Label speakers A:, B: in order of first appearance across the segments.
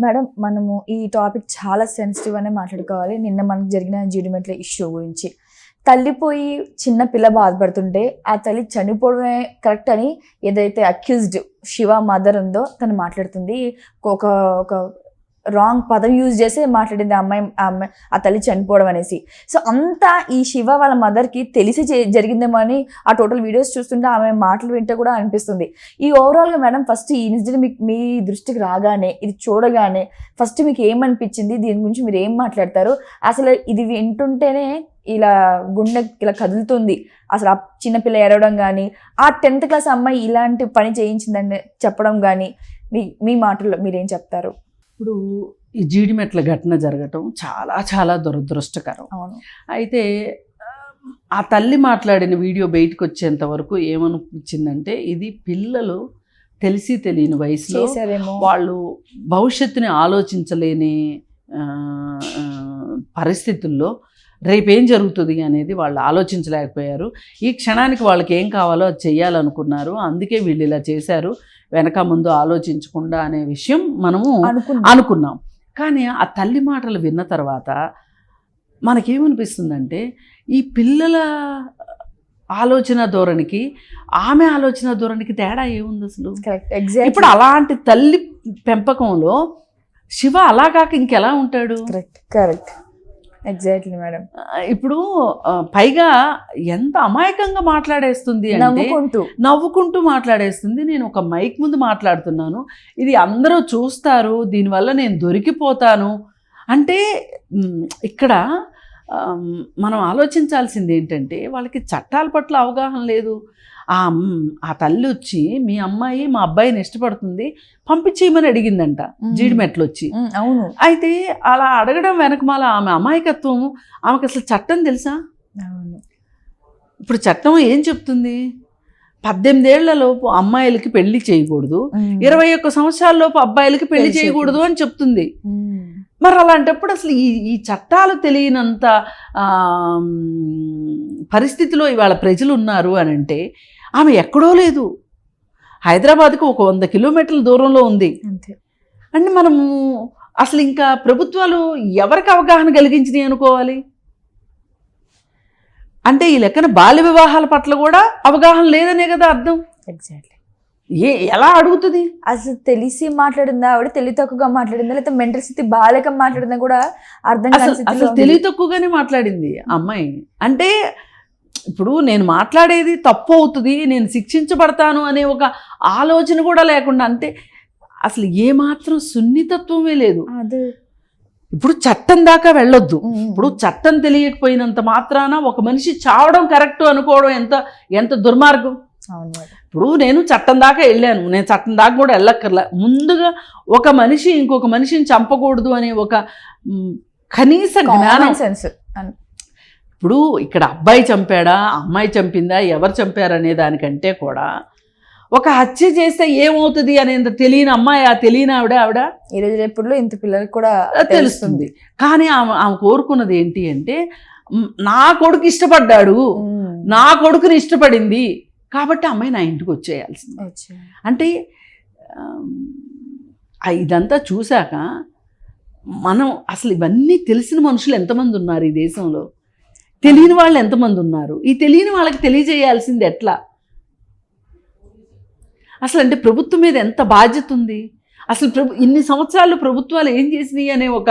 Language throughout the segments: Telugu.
A: మేడం మనము ఈ టాపిక్ చాలా సెన్సిటివ్ అనే మాట్లాడుకోవాలి. నిన్న మనకు జరిగిన జీడిమెట్ల ఇష్యూ గురించి. తల్లిపోయి చిన్న పిల్ల బాధపడుతుంటే ఆ తల్లి చనిపోవడమే కరెక్ట్ అని ఏదైతే అక్యూజ్డ్ శివ మదర్ ఉందో తను మాట్లాడుతుంది. ఒక ఒక రాంగ్ పదం యూజ్ చేసి మాట్లాడింది ఆ తల్లి చనిపోవడం అనేసి. సో అంతా ఈ శివ వాళ్ళ మదర్కి తెలిసి జరిగిందేమో అని ఆ టోటల్ వీడియోస్ చూస్తుంటే ఆమె మాటలు వింటే కూడా అనిపిస్తుంది. ఈ ఓవరాల్గా మేడం ఫస్ట్ ఈ ఇన్సిడెంట్ మీ దృష్టికి రాగానే, ఇది చూడగానే ఫస్ట్ మీకు ఏమనిపించింది? దీని గురించి మీరు ఏం మాట్లాడతారు? అసలు ఇది వింటుంటేనే ఇలా గుండె ఇలా కదులుతుంది. అసలు ఆ చిన్నపిల్ల ఎరవడం కానీ, ఆ 10th క్లాస్ అమ్మాయి ఇలాంటి పని చేయించిందని చెప్పడం కానీ మీ మాటల్లో మీరేం చెప్తారు?
B: ఇప్పుడు ఈ జీడిమెట్ల ఘటన జరగటం చాలా చాలా దురదృష్టకరం.
A: అవును.
B: అయితే ఆ తల్లి మాట్లాడిన వీడియో బయటకు వచ్చేంత వరకు ఏమనిపించిందంటే, ఇది పిల్లలు తెలిసి తెలియని వయసులో వాళ్ళు భవిష్యత్తుని ఆలోచించలేని పరిస్థితుల్లో రేపేం జరుగుతుంది అనేది వాళ్ళు ఆలోచించలేకపోయారు. ఈ క్షణానికి వాళ్ళకి ఏం కావాలో అది చెయ్యాలనుకున్నారు. అందుకే వీళ్ళు ఇలా చేశారు, వెనక ముందు ఆలోచించకుండా అనే విషయం మనము అనుకున్నాం. కానీ ఆ తల్లి మాటలు విన్న తర్వాత మనకేమనిపిస్తుందంటే, ఈ పిల్లల ఆలోచన ధోరణికి ఆమె ఆలోచన ధోరణికి తేడా ఏముంది అసలు? ఇప్పుడు అలాంటి తల్లి పెంపకంలో శివ అలా కాక ఇంకెలా ఉంటాడు?
A: Correct exactly madam.
B: ఇప్పుడు పైగా ఎంత అమాయకంగా మాట్లాడేస్తుంది అంటే, నవ్వుకుంటూ మాట్లాడేస్తుంది. నేను ఒక మైక్ ముందు మాట్లాడుతున్నాను, ఇది అందరూ చూస్తారు, దీనివల్ల నేను దొరికిపోతాను అంటే. ఇక్కడ మనం ఆలోచించాల్సింది ఏంటంటే, వాళ్ళకి చట్టాల పట్ల అవగాహన లేదు. ఆ తల్లి వచ్చి మీ అమ్మాయి మా అబ్బాయిని ఇష్టపడుతుంది, పంపించేయమని అడిగిందంట జీడిమెట్లు వచ్చి.
A: అవును.
B: అయితే అలా అడగడం వెనకమాల ఆమె అమాయకత్వం. ఆమెకు అసలు చట్టం తెలుసా? ఇప్పుడు చట్టం ఏం చెప్తుంది? 18 ఏళ్లలోపు అమ్మాయిలకి పెళ్లి చేయకూడదు, 21 సంవత్సరాలలోపు అబ్బాయిలకి పెళ్లి చేయకూడదు అని చెప్తుంది. మరి అలాంటప్పుడు అసలు ఈ చట్టాలు తెలియనంత పరిస్థితిలో ఇవాళ ప్రజలు ఉన్నారు అని అంటే, ఆమె ఎక్కడో లేదు, హైదరాబాద్కు ఒక 100 కిలోమీటర్ల దూరంలో ఉంది. అంటే మనము అసలు ఇంకా ప్రభుత్వాలు ఎవరికి అవగాహన కలిగించినాయి అనుకోవాలి? అంటే ఈ లెక్కన బాల్య వివాహాల పట్ల కూడా అవగాహన లేదనే కదా అర్థం.
A: ఎగ్జాక్ట్లీ.
B: ఎలా అడుగుతుంది?
A: అసలు తెలిసి మాట్లాడిందా ఆవిడ, తెలివి తక్కువగా మాట్లాడిందా, లేకపోతే మెంటల్ స్థితి బాలేక మాట్లాడిందా కూడా అర్థం కాదు.
B: అసలు తెలివి తక్కువగానే మాట్లాడింది అమ్మాయి. అంటే ఇప్పుడు నేను మాట్లాడేది తప్పు అవుతుంది, నేను శిక్షించబడతాను అనే ఒక ఆలోచన కూడా లేకుండా, అంటే అసలు ఏమాత్రం సున్నితత్వమే లేదు. ఇప్పుడు చట్టం దాకా వెళ్ళొద్దు. ఇప్పుడు చట్టం తెలియకపోయినంత మాత్రాన ఒక మనిషి చావడం కరెక్ట్ అనుకోవడం ఎంత దుర్మార్గం. ఇప్పుడు నేను చట్టం దాకా వెళ్ళాను, నేను చట్టం దాకా కూడా వెళ్ళక్కర్లా. ముందుగా ఒక మనిషి ఇంకొక మనిషిని చంపకూడదు అనే ఒక కనీస జ్ఞానం, సెన్స్. ఇప్పుడు ఇక్కడ అబ్బాయి చంపాడా, అమ్మాయి చంపిందా, ఎవరు చంపారనే దానికంటే కూడా ఒక హత్య చేస్తే ఏమవుతుంది అనేది తెలియని అమ్మాయి, ఆ తెలియని ఆవిడ
A: ఈరోజు రేపుల్లో ఇంత పిల్లలకు కూడా
B: తెలుస్తుంది. కానీ ఆమె కోరుకున్నది ఏంటి అంటే, నా కొడుకు ఇష్టపడ్డాడు, నా కొడుకుని ఇష్టపడింది కాబట్టి అమ్మాయి నా ఇంటికి వచ్చేయాల్సింది. అంటే ఇదంతా చూశాక మనం అసలు ఇవన్నీ తెలిసిన మనుషులు ఎంతమంది ఉన్నారు ఈ దేశంలో, తెలియని వాళ్ళు ఎంతమంది ఉన్నారు? ఈ తెలియని వాళ్ళకి తెలియజేయాల్సింది ఎట్లా అసలు? అంటే ప్రభుత్వం మీద ఎంత బాధ్యత ఉంది అసలు? ఇన్ని సంవత్సరాలు ప్రభుత్వాలు ఏం చేసినాయి అనే ఒక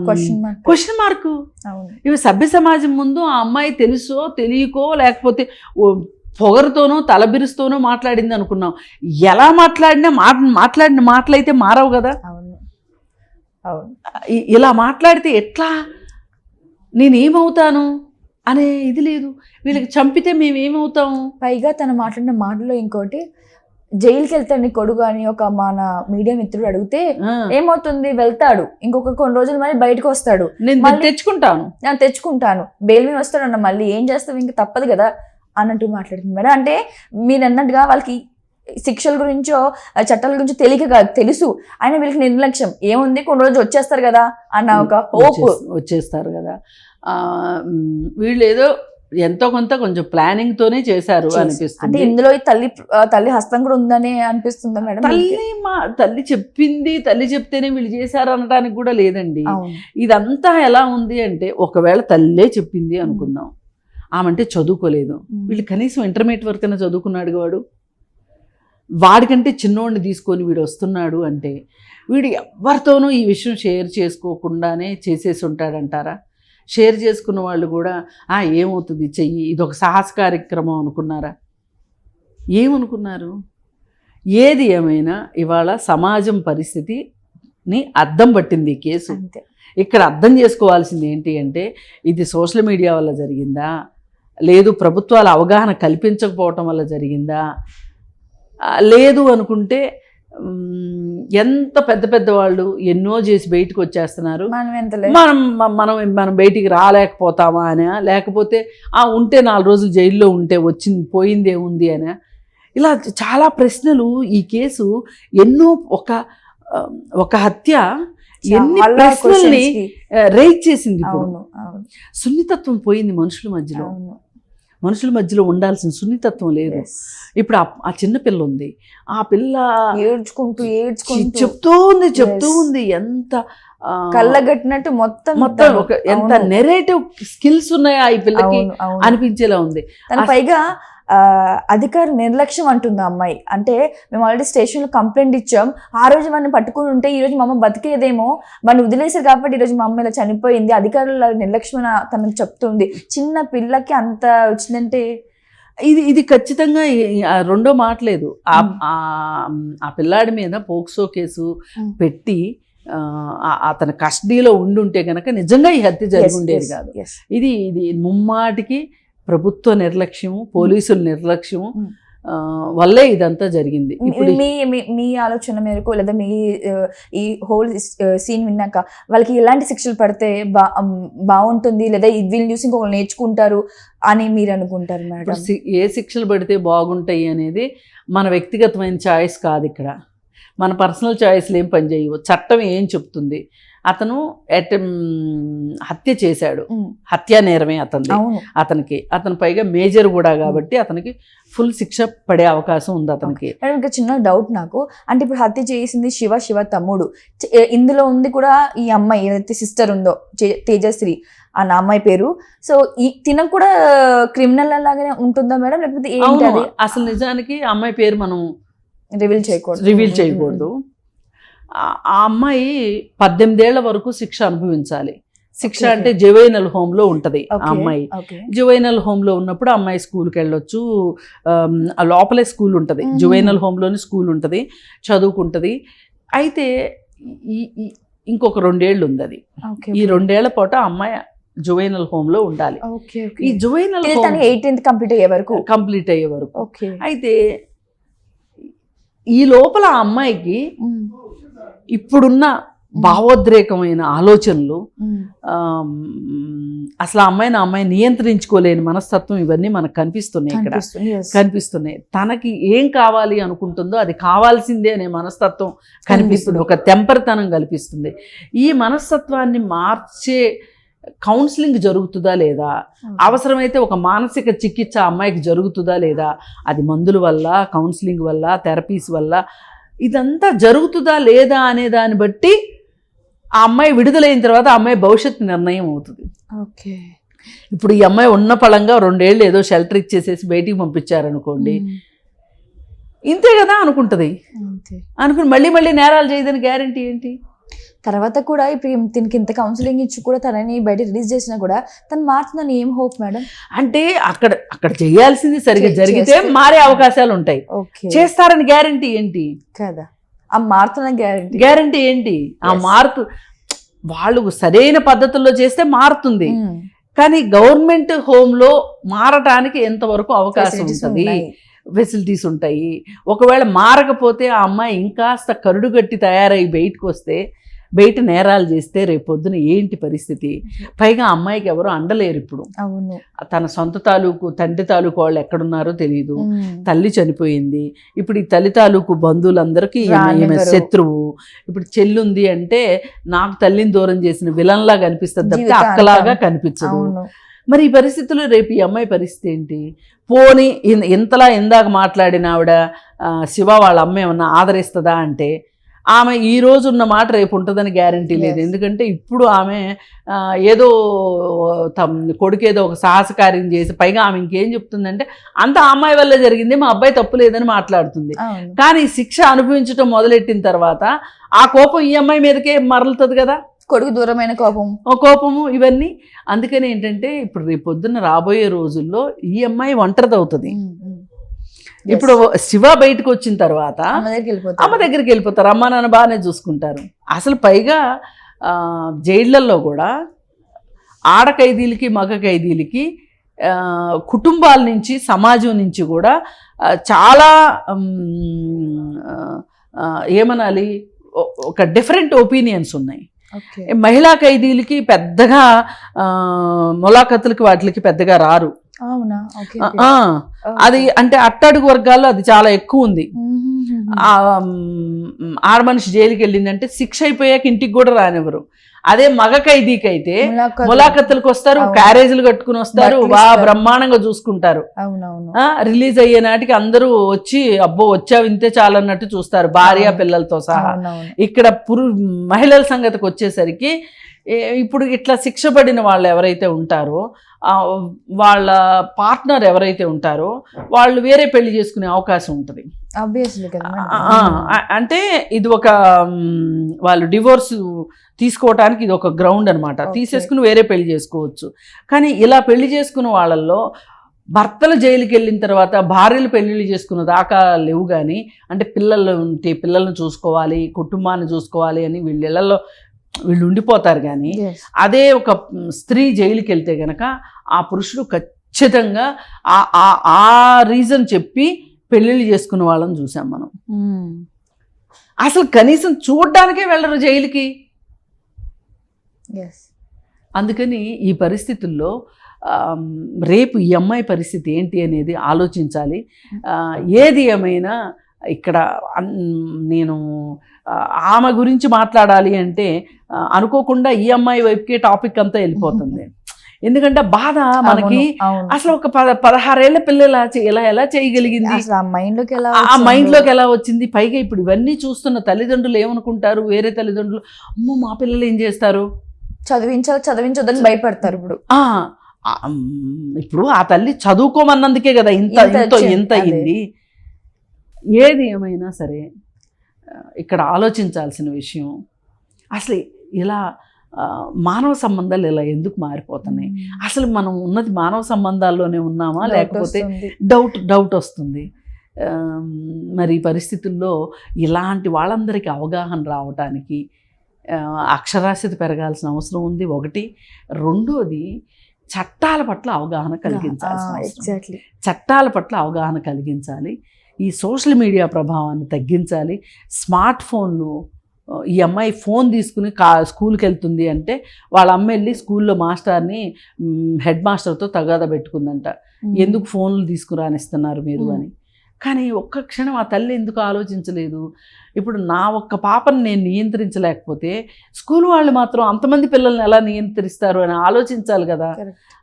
B: క్వశ్చన్ మార్కు. ఇవి సభ్య సమాజం ముందు ఆ అమ్మాయి తెలుసో తెలియకో, లేకపోతే పొగరుతోనో తలబిరుస్తోనో మాట్లాడింది అనుకున్నాం. ఎలా మాట్లాడిన మాటలైతే మారవు కదా. ఇలా మాట్లాడితే ఎట్లా, నేనేమవుతాను అనే ఇది లేదు. వీళ్ళకి చంపితే మేమేమవుతాము?
A: పైగా తను మాట్లాడిన మాటలో ఇంకోటి, జైలుకి వెళ్తాడు నీ కొడుకు అని ఒక మన మీడియా మిత్రుడు అడిగితే ఏమవుతుంది, వెళ్తాడు, ఇంకొక కొన్ని రోజులు మళ్ళీ బయటకు వస్తాడు,
B: నేను
A: తెచ్చుకుంటాను బెయిల్ మీద వస్తాడు అన్న, మళ్ళీ ఏం చేస్తావు, ఇంకా తప్పదు కదా అన్నట్టు మాట్లాడుతుంది మేడం. అంటే మీరు అన్నట్టుగా వాళ్ళకి శిక్షల గురించో చట్టాల గురించో తెలుసు, అయినా వీళ్ళకి నిర్లక్ష్యం ఏముంది, కొన్ని రోజులు వచ్చేస్తారు కదా అన్న ఒక హోప్.
B: వచ్చేస్తారు కదా వీళ్ళు, ఏదో ఎంతో కొంత కొంచెం ప్లానింగ్ తోనే చేశారు
A: అంటే
B: అనిపిస్తుంది.
A: ఇందులో ఈ తల్లి హస్తం కూడా ఉందని అనిపిస్తుందా మేడం?
B: తల్లి చెప్పింది, తల్లి చెప్తేనే వీళ్ళు చేశారు అనడానికి కూడా లేదండి.
A: అవును.
B: ఇదంతా ఎలా ఉంది అంటే, ఒకవేళ తల్లే చెప్పింది అనుకుందాం, ఆమె అంటే చదువుకోలేదు, వీళ్ళు కనీసం ఇంటర్మీడియట్ వరకైనా చదువుకున్నాడు వాడు, వాడికంటే చిన్నోడిని తీసుకొని వీడు వస్తున్నాడు అంటే వీడు ఎవరితోనూ ఈ విషయం షేర్ చేసుకోకుండానే చేసేసి ఉంటాడంటారా? షేర్ చేసుకున్న వాళ్ళు కూడా ఏమవుతుంది చెయ్యి, ఇదొక సాహస కార్యక్రమం అనుకున్నారా? ఏమనుకున్నారు? ఏది ఏమైనా ఇవాళ సమాజం పరిస్థితిని అద్దం పట్టింది ఈ కేసు. ఇక్కడ అర్థం చేసుకోవాల్సింది ఏంటి అంటే, ఇది సోషల్ మీడియా వల్ల జరిగిందా, లేదు ప్రభుత్వాల అవగాహన కల్పించకపోవటం వల్ల జరిగిందా, లేదు అనుకుంటే ఎంత పెద్ద పెద్ద వాళ్ళు ఎన్నో చేసి బయటకు వచ్చేస్తున్నారు, మనం బయటికి రాలేకపోతామా అనా, లేకపోతే ఉంటే 4 రోజులు జైల్లో ఉంటే పోయిందేముంది అనా, ఇలా చాలా ప్రశ్నలు. ఈ కేసు ఎన్నో ఒక హత్య ఎన్ని ప్రశ్నల్ని రైజ్ చేసింది. ఇప్పుడు సున్నితత్వం పోయింది మనుషుల మధ్యలో ఉండాల్సిన సున్నితత్వం లేదు. ఇప్పుడు ఆ చిన్న పిల్ల ఉంది, ఆ పిల్ల
A: ఏడ్చుకుంటూ
B: చెప్తూ ఉంది ఎంత
A: కళ్ళగట్టినట్టు మొత్తం
B: ఎంత నెరేటివ్ స్కిల్స్ ఉన్నాయా ఈ పిల్లకి అనిపించేలా ఉంది.
A: పైగా అధికార నిర్లక్ష్యం అంటుంది ఆ అమ్మాయి. అంటే మేము ఆల్రెడీ స్టేషన్లో కంప్లైంట్ ఇచ్చాం, ఆ రోజు మనం పట్టుకుని ఉంటే ఈ రోజు మా అమ్మ బతికేదేమో, మనం వదిలేసారు కాబట్టి ఈరోజు మా అమ్మ ఇలా చనిపోయింది, అధికారుల నిర్లక్ష్యం తనకు చెప్తుంది. చిన్న పిల్లకి అంత వచ్చిందంటే
B: ఇది ఖచ్చితంగా రెండో మాట లేదు. ఆ పిల్లాడి మీద పోక్సో కేసు పెట్టి అతని కస్టడీలో ఉండుంటే కనుక నిజంగా ఈ హత్య జరిగి ఉండేది కాదు. ఇది ముమ్మాటికి ప్రభుత్వ నిర్లక్ష్యము, పోలీసుల నిర్లక్ష్యము వల్లే ఇదంతా జరిగింది. ఇప్పుడు
A: మీ ఆలోచన మేరకు లేదా మీ ఈ హోల్ సీన్ విన్నాక వాళ్ళకి ఎలాంటి శిక్షలు పడితే బాగుంటుంది, లేదా వీళ్ళు చూసి ఇంకొకరు నేర్చుకుంటారు అని మీరు అనుకుంటారు మేడం?
B: ఏ శిక్షలు పడితే బాగుంటాయి అనేది మన వ్యక్తిగతమైన చాయిస్ కాదు. ఇక్కడ మన పర్సనల్ చాయిస్లు ఏం పనిచేయవు. చట్టం ఏం చెప్తుంది? అతను హత్య చేశాడు, హత్యా నేరమే అతనికి పైగా మేజర్ కూడా కాబట్టి అతనికి ఫుల్ శిక్ష పడే అవకాశం ఉంది అతనికి.
A: ఇంకా చిన్న డౌట్ నాకు, అంటే ఇప్పుడు హత్య చేసింది శివ తమ్ముడు, ఇందులో ఉంది కూడా ఈ అమ్మాయి ఏదైతే సిస్టర్ ఉందో తేజశ్రీ అన్న అమ్మాయి పేరు. సో తినకు కూడా క్రిమినల్ లాగానే ఉంటుందా మేడం, లేకపోతే ఏంటి?
B: అసలు నిజానికి అమ్మాయి పేరు మనం
A: రివీల్
B: చేయకూడదు. ఆ అమ్మాయి 18 ఏళ్ల వరకు శిక్ష అనుభవించాలి. శిక్ష అంటే జువైనల్ హోమ్లో ఉంటుంది ఆ అమ్మాయి. జువైనల్ హోమ్లో ఉన్నప్పుడు అమ్మాయి స్కూల్కి వెళ్ళొచ్చు, లోపలే స్కూల్ ఉంటుంది, జువైనల్ హోమ్లోని స్కూల్ ఉంటుంది, చదువుకుంటుంది. అయితే ఇంకొక 2 ఏళ్ళు ఉంది అది. ఈ 2 ఏళ్ల పాటు ఆ అమ్మాయి జువైనల్ హోమ్లో ఉండాలి. ఈ జువైనల్
A: 18th కంప్లీట్ అయ్యే వరకు.
B: అయితే ఈ లోపల ఆ అమ్మాయికి ఇప్పుడున్న భావోద్రేకమైన ఆలోచనలు, అసలు ఆ అమ్మాయి నియంత్రించుకోలేని మనస్తత్వం, ఇవన్నీ మనకు కనిపిస్తున్నాయి. తనకి ఏం కావాలి అనుకుంటుందో అది కావాల్సిందే అనే మనస్తత్వం కనిపిస్తుంది, ఒక తెంపరితనం కల్పిస్తుంది. ఈ మనస్తత్వాన్ని మార్చే కౌన్సిలింగ్ జరుగుతుందా లేదా, అవసరమైతే ఒక మానసిక చికిత్స అమ్మాయికి జరుగుతుందా లేదా, అది మందుల వల్ల, కౌన్సిలింగ్ వల్ల, థెరపీస్ వల్ల ఇదంతా జరుగుతుందా లేదా అనే దాన్ని బట్టి ఆ అమ్మాయి విడుదలైన తర్వాత ఆ అమ్మాయి భవిష్యత్తు నిర్ణయం అవుతుంది. ఇప్పుడు ఈ అమ్మాయి ఉన్న పళంగా 2 ఏళ్ళు ఏదో షెల్టర్ ఇచ్చేసేసి బయటికి పంపించారనుకోండి, ఇంతే కదా అనుకుంటుంది. అనుకుని మళ్ళీ నేరాలు చేయదని గ్యారంటీ ఏంటి?
A: తర్వాత కూడా ఇప్పుడు దీనికి ఇంత కౌన్సిలింగ్ ఇచ్చి కూడా తనని బయట రిలీజ్ చేసినా కూడా తను మారుతుందని ఏం హోప్ మేడం?
B: అంటే అక్కడ చేయాల్సింది సరిగ్గా జరిగితే మారే అవకాశాలు ఉంటాయి. చేస్తారని గ్యారంటీ ఏంటి
A: కదా? ఆ మారుతున్న
B: గ్యారంటీ ఏంటి? ఆ మార్పు వాళ్ళు సరైన పద్ధతుల్లో చేస్తే మారుతుంది. కానీ గవర్నమెంట్ హోమ్లో మారటానికి ఎంతవరకు అవకాశం ఉంటుంది? ఫెసిలిటీస్ ఉంటాయి. ఒకవేళ మారకపోతే ఆ అమ్మాయి ఇంకాస్త కరుడుగట్టి తయారై బయటకు వస్తే, బయట నేరాలు చేస్తే రేపొద్దున ఏంటి పరిస్థితి? పైగా అమ్మాయికి ఎవరు అండలేరు. ఇప్పుడు తన సొంత తాలూకు తండ్రి తాలూకు వాళ్ళు ఎక్కడున్నారో తెలియదు, తల్లి చనిపోయింది. ఇప్పుడు ఈ తల్లి తాలూకు బంధువులందరికీ ఈమె శత్రువు. ఇప్పుడు చెల్లుంది అంటే నాకు తల్లిని దూరం చేసిన విలన్లా కనిపిస్తుంది తప్పితే అక్కలాగా కనిపించదు. మరి ఈ పరిస్థితుల్లో రేపు ఈ అమ్మాయి పరిస్థితి ఏంటి? పోనీ ఇంతలా ఇందాక మాట్లాడిన ఆవిడ శివ వాళ్ళ అమ్మ ఏమన్నా ఆదరిస్తుందా అంటే ఆమె ఈ రోజు ఉన్న మాట రేపు ఉంటుందని గ్యారంటీ లేదు. ఎందుకంటే ఇప్పుడు ఆమె ఏదో కొడుకేదో ఒక సాహసకార్యం చేసి పైగా ఆమె ఇంకేం చెప్తుందంటే అంత అమ్మాయి వల్ల జరిగింది, మా అబ్బాయి తప్పు లేదని మాట్లాడుతుంది. కానీ శిక్ష అనుభవించడం మొదలెట్టిన తర్వాత ఆ కోపం ఈ అమ్మాయి మీదకే మరలుతుంది కదా,
A: కొడుకు దూరమైన
B: కోపము ఇవన్నీ. అందుకని ఏంటంటే ఇప్పుడు రేపు పొద్దున్న రాబోయే రోజుల్లో ఈ అమ్మాయి ఒంటరిది అవుతుంది. ఇప్పుడు శివ బయటకు వచ్చిన తర్వాత అమ్మ దగ్గరికి వెళ్ళిపోతారు, అమ్మ నాన్న బాగానే చూసుకుంటారు. అసలు పైగా జైళ్ళల్లో కూడా ఆడ ఖైదీలకి మగ ఖైదీలకి కుటుంబాల నుంచి సమాజం నుంచి కూడా చాలా ఏమనాలి ఒక డిఫరెంట్ ఒపీనియన్స్ ఉన్నాయి. మహిళా ఖైదీలకి పెద్దగా ములాఖతులకి వాటికి పెద్దగా రారు. అది అంటే అట్టడుగు వర్గాల్లో అది చాలా ఎక్కువ ఉంది. ఆడ మనిషి జైలుకి వెళ్ళిందంటే శిక్ష అయిపోయాక ఇంటికి కూడా రానివ్వరు. అదే మగ ఖైదీకి అయితే ములాఖతులకు వస్తారు, క్యారేజీలు కట్టుకుని వస్తారు, బాగా బ్రహ్మాండంగా చూసుకుంటారు. రిలీజ్ అయ్యే నాటికి అందరూ వచ్చి అబ్బో వచ్చావు ఇంతే చాలన్నట్టు చూస్తారు, భార్య పిల్లలతో సహా. ఇక్కడ మహిళల సంగతికి వచ్చేసరికి ఇప్పుడు ఇట్లా శిక్ష పడిన వాళ్ళు ఎవరైతే ఉంటారో వాళ్ళ పార్ట్నర్ ఎవరైతే ఉంటారో వాళ్ళు వేరే పెళ్లి చేసుకునే అవకాశం ఉంటుంది. అంటే ఇది ఒక వాళ్ళు డివోర్స్ తీసుకోవటానికి ఇది ఒక గ్రౌండ్ అనమాట. తీసేసుకుని వేరే పెళ్లి చేసుకోవచ్చు. కానీ ఇలా పెళ్లి చేసుకున్న వాళ్ళల్లో భర్తలు జైలుకి వెళ్ళిన తర్వాత భార్యలు పెళ్లిళ్ళు చేసుకున్న దాకా లేవు. కానీ అంటే పిల్లలు ఉంటే పిల్లల్ని చూసుకోవాలి, కుటుంబాన్ని చూసుకోవాలి అని వీళ్ళు ఉండిపోతారు. కానీ అదే ఒక స్త్రీ జైలుకి వెళ్తే గనక ఆ పురుషుడు ఖచ్చితంగా ఆ రీజన్ చెప్పి పెళ్ళిళ్ళు చేసుకున్న వాళ్ళని చూసాం మనం. అసలు కనీసం చూడ్డానికే వెళ్ళరు జైలుకి. అందుకని ఈ పరిస్థితుల్లో రేపు ఈ అమ్మాయి పరిస్థితి ఏంటి అనేది ఆలోచించాలి. ఏది ఏమైనా ఇక్కడ నేను ఆమె గురించి మాట్లాడాలి అంటే అనుకోకుండా ఈ అమ్మాయి వైపుకే టాపిక్ అంతా వెళ్ళిపోతుంది. ఎందుకంటే బాధ మనకి అసలు ఒక 16 ఏళ్ల పిల్ల ఎలా చేయగలిగింది, ఆ మైండ్లోకి ఎలా వచ్చింది. పైగా ఇప్పుడు ఇవన్నీ చూస్తున్న తల్లిదండ్రులు ఏమనుకుంటారు, వేరే తల్లిదండ్రులు అమ్మో మా పిల్లలు ఏం చేస్తారు,
A: చదివించొద్దని భయపడతారు.
B: ఇప్పుడు ఆ తల్లి చదువుకోమన్నందుకే కదా ఇంత అయింది. ఏది ఏమైనా సరే ఇక్కడ ఆలోచించాల్సిన విషయం అసలు ఇలా మానవ సంబంధాలు ఇలా ఎందుకు మారిపోతున్నాయి, అసలు మనం ఉన్నది మానవ సంబంధాల్లోనే ఉన్నామా లేకపోతే డౌట్ వస్తుంది. మరి ఈ పరిస్థితుల్లో ఇలాంటి వాళ్ళందరికీ అవగాహన రావటానికి అక్షరాస్యత పెరగాల్సిన అవసరం ఉంది. ఒకటి. రెండోది చట్టాల పట్ల అవగాహన కలిగించాల్సిన అవసరం. చట్టాల పట్ల అవగాహన కలిగించాలి. ఈ సోషల్ మీడియా ప్రభావాన్ని తగ్గించాలి. స్మార్ట్ ఫోన్లు ఈ అమ్మాయి ఫోన్ తీసుకుని స్కూల్కి వెళ్తుంది అంటే వాళ్ళ అమ్మ వెళ్ళి స్కూల్లో మాస్టర్ని హెడ్ మాస్టర్తో తగాదా పెట్టుకుందంట, ఎందుకు ఫోన్లు తీసుకురానిస్తున్నారు మీరు అని. కానీ ఒక్క క్షణం ఆ తల్లి ఎందుకు ఆలోచించలేదు? ఇప్పుడు నా ఒక్క పాపను నేను నియంత్రించలేకపోతే స్కూల్ వాళ్ళు మాత్రం అంతమంది పిల్లల్ని ఎలా నియంత్రిస్తారు అని ఆలోచించాలి కదా.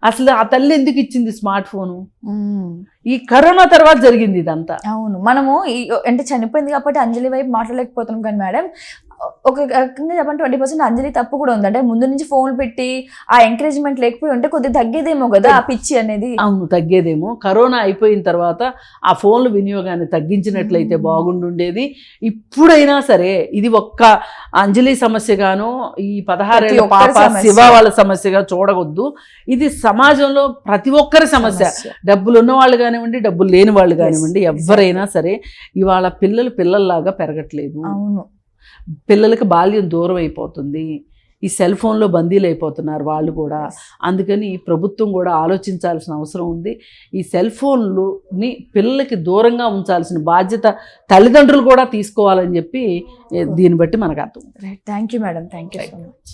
B: అసలు ఆ తల్లి ఎందుకు ఇచ్చింది స్మార్ట్ ఫోను? ఈ కరోనా తర్వాత జరిగింది ఇదంతా.
A: అవును, మనము అంటే చనిపోయింది కాబట్టి అంజలి వైపు మాట్లాడలేకపోతున్నాం. కానీ మేడం ఒక రకంగా చెప్పండి 20% అంజలి తప్పు కూడా ఉంది. అంటే ముందు నుంచి ఫోన్లు పెట్టి ఆ ఎంకరేజ్మెంట్ లేకపోయి ఉంటే కొద్దిగా తగ్గేదేమో కదా ఆ పిచ్చి అనేది.
B: అవును, తగ్గేదేమో. కరోనా అయిపోయిన తర్వాత ఆ ఫోన్లు వినియోగాన్ని తగ్గించినట్లయితే బాగుండుండేది. ఇప్పుడైనా సరే ఇది ఒక్క అంజలి సమస్యగాను ఈ 16 ఏళ్ళ పాప శివ వాళ్ళ సమస్యగా చూడవద్దు. ఇది సమాజంలో ప్రతి ఒక్కరి సమస్య. డబ్బులు ఉన్న వాళ్ళు కానివ్వండి, డబ్బులు లేని వాళ్ళు కానివ్వండి, ఎవరైనా సరే ఇవాళ పిల్లల్లాగా పెరగట్లేదు.
A: అవును,
B: పిల్లలకి బాల్యం దూరం అయిపోతుంది. ఈ సెల్ ఫోన్లో బందీలు అయిపోతున్నారు వాళ్ళు కూడా. అందుకని ప్రభుత్వం కూడా ఆలోచించాల్సిన అవసరం ఉంది. ఈ సెల్ ఫోన్లుని పిల్లలకి దూరంగా ఉంచాల్సిన బాధ్యత తల్లిదండ్రులు కూడా తీసుకోవాలని చెప్పి దీన్ని బట్టి మనకు అర్థం.
A: Thank you madam, thank you so much.